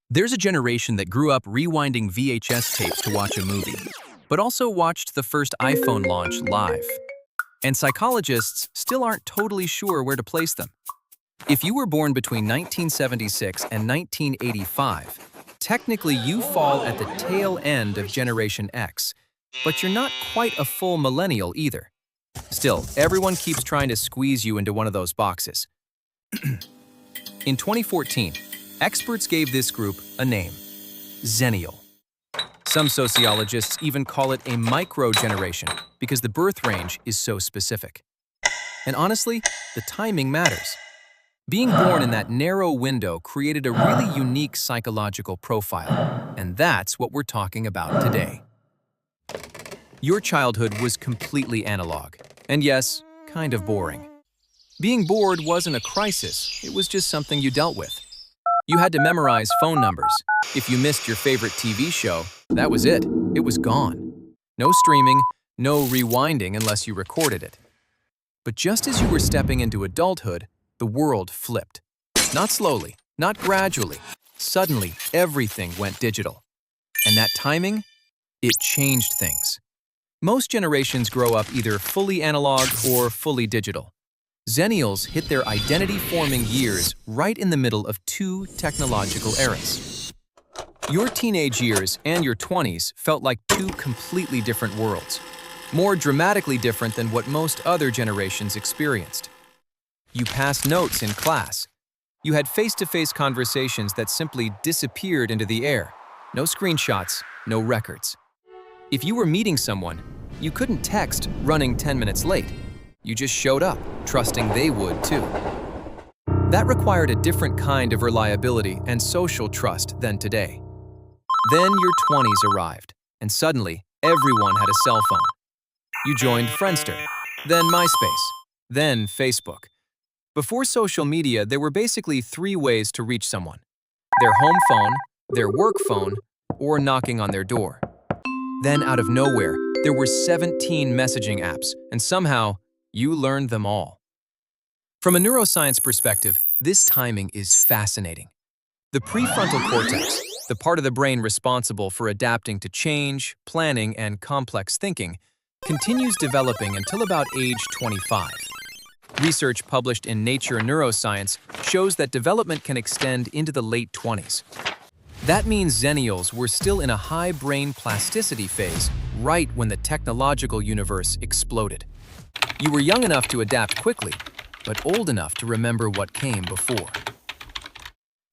There's a generation that grew up rewinding VHS tapes to watch a movie, but also watched the first iPhone launch live. And psychologists still aren't totally sure where to place them. If you were born between 1976 and 1985, technically you fall at the tail end of Generation X, but you're not quite a full millennial either. Still, everyone keeps trying to squeeze you into one of those boxes. In 2014, experts gave this group a name: Xennial. Some sociologists even call it a microgeneration because the birth range is so specific. And honestly, the timing matters. Being born in that narrow window created a really unique psychological profile, and that's what we're talking about today. Your childhood was completely analog, and yes, kind of boring. Being bored wasn't a crisis, it was just something you dealt with. You had to memorize phone numbers. If you missed your favorite TV show, that was it. It was gone. No streaming, no rewinding unless you recorded it. But just as you were stepping into adulthood, the world flipped. Not slowly, not gradually. Suddenly, everything went digital. And that timing? It changed things. Most generations grow up either fully analog or fully digital. Xennials hit their identity-forming years right in the middle of two technological eras. Your teenage years and your 20s felt like two completely different worlds, more dramatically different than what most other generations experienced. You passed notes in class. You had face-to-face conversations that simply disappeared into the air. No screenshots, no records. If you were meeting someone, you couldn't text running 10 minutes late. You just showed up, trusting they would too. That required a different kind of reliability and social trust than today. Then your 20s arrived, and suddenly everyone had a cell phone. You joined Friendster, then MySpace, then Facebook. Before social media, there were basically three ways to reach someone: their home phone, their work phone, or knocking on their door. Then out of nowhere, there were 17 messaging apps, and somehow, you learned them all. From a neuroscience perspective, this timing is fascinating. The prefrontal cortex, the part of the brain responsible for adapting to change, planning, and complex thinking, continues developing until about age 25. Research published in Nature Neuroscience shows that development can extend into the late 20s. That means Xennials were still in a high brain plasticity phase right when the technological universe exploded. You were young enough to adapt quickly, but old enough to remember what came before.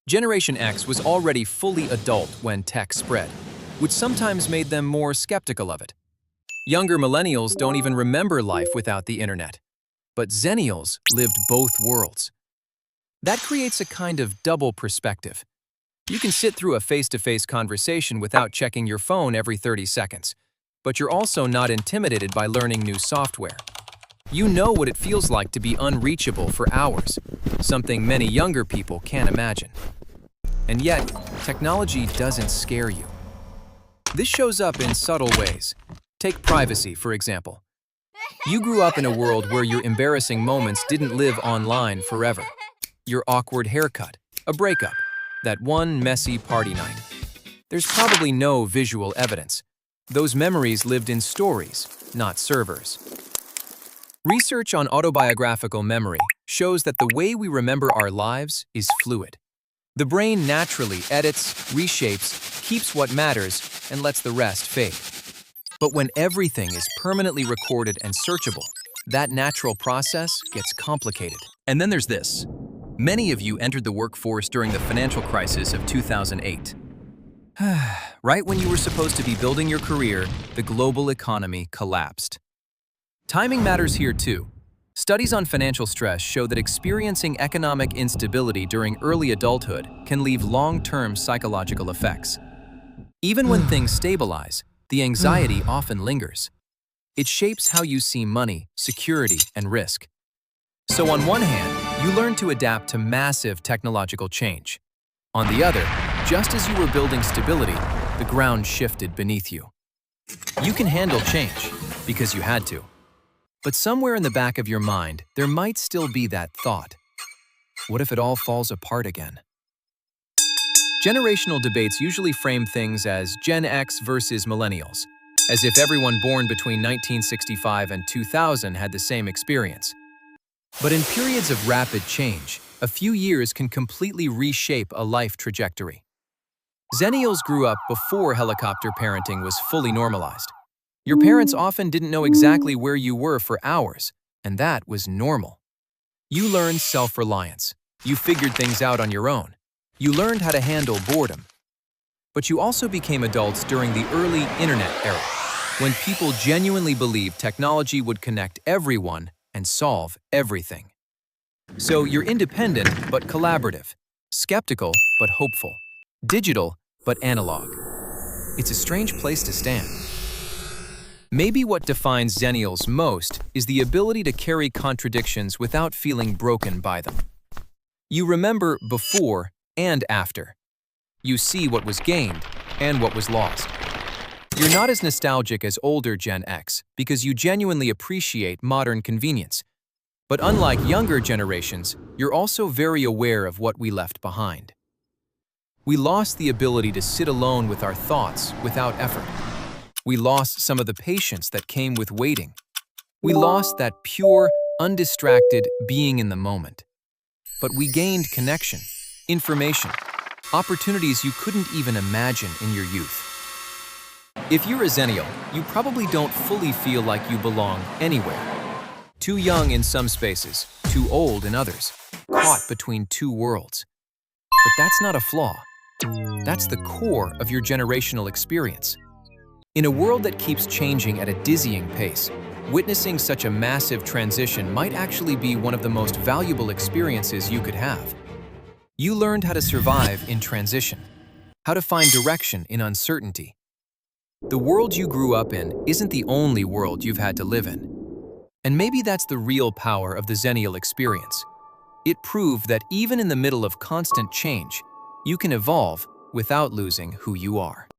Generation X was already fully adult when tech spread, which sometimes made them more skeptical of it. Younger millennials don't even remember life without the internet. But Xennials lived both worlds. That creates a kind of double perspective. You can sit through a face-to-face conversation without checking your phone every 30 seconds, but you're also not intimidated by learning new software. You know what it feels like to be unreachable for hours, something many younger people can't imagine. And yet, technology doesn't scare you. This shows up in subtle ways. Take privacy, for example. You grew up in a world where your embarrassing moments didn't live online forever. Your awkward haircut, a breakup, that one messy party night. There's probably no visual evidence. Those memories lived in stories, not servers. Research on autobiographical memory shows that the way we remember our lives is fluid. The brain naturally edits, reshapes, keeps what matters, and lets the rest fade. But when everything is permanently recorded and searchable, that natural process gets complicated. And then there's this. Many of you entered the workforce during the financial crisis of 2008. Right when you were supposed to be building your career, the global economy collapsed. Timing matters here too. Studies on financial stress show that experiencing economic instability during early adulthood can leave long-term psychological effects. Even when things stabilize, the anxiety often lingers. It shapes how you see money, security, and risk. So on one hand, you learn to adapt to massive technological change. On the other, just as you were building stability, the ground shifted beneath you. You can handle change, because you had to. But somewhere in the back of your mind, there might still be that thought. What if it all falls apart again? Generational debates usually frame things as Gen X versus Millennials, as if everyone born between 1965 and 2000 had the same experience. But in periods of rapid change, a few years can completely reshape a life trajectory. Xennials grew up before helicopter parenting was fully normalized. Your parents often didn't know exactly where you were for hours, and that was normal. You learned self-reliance. You figured things out on your own. You learned how to handle boredom. But you also became adults during the early internet era, when people genuinely believed technology would connect everyone and solve everything. So you're independent but collaborative, skeptical but hopeful, digital but analog. It's a strange place to stand. Maybe what defines Xennials most is the ability to carry contradictions without feeling broken by them. You remember before and after. You see what was gained and what was lost. You're not as nostalgic as older Gen X because you genuinely appreciate modern convenience. But unlike younger generations, you're also very aware of what we left behind. We lost the ability to sit alone with our thoughts without effort. We lost some of the patience that came with waiting. We lost that pure, undistracted being in the moment. But we gained connection, information, opportunities you couldn't even imagine in your youth. If you're a Xennial, you probably don't fully feel like you belong anywhere. Too young in some spaces, too old in others, caught between two worlds. But that's not a flaw. That's the core of your generational experience. In a world that keeps changing at a dizzying pace, witnessing such a massive transition might actually be one of the most valuable experiences you could have. You learned how to survive in transition, how to find direction in uncertainty. The world you grew up in isn't the only world you've had to live in. And maybe that's the real power of the Xennial experience. It proved that even in the middle of constant change, you can evolve without losing who you are.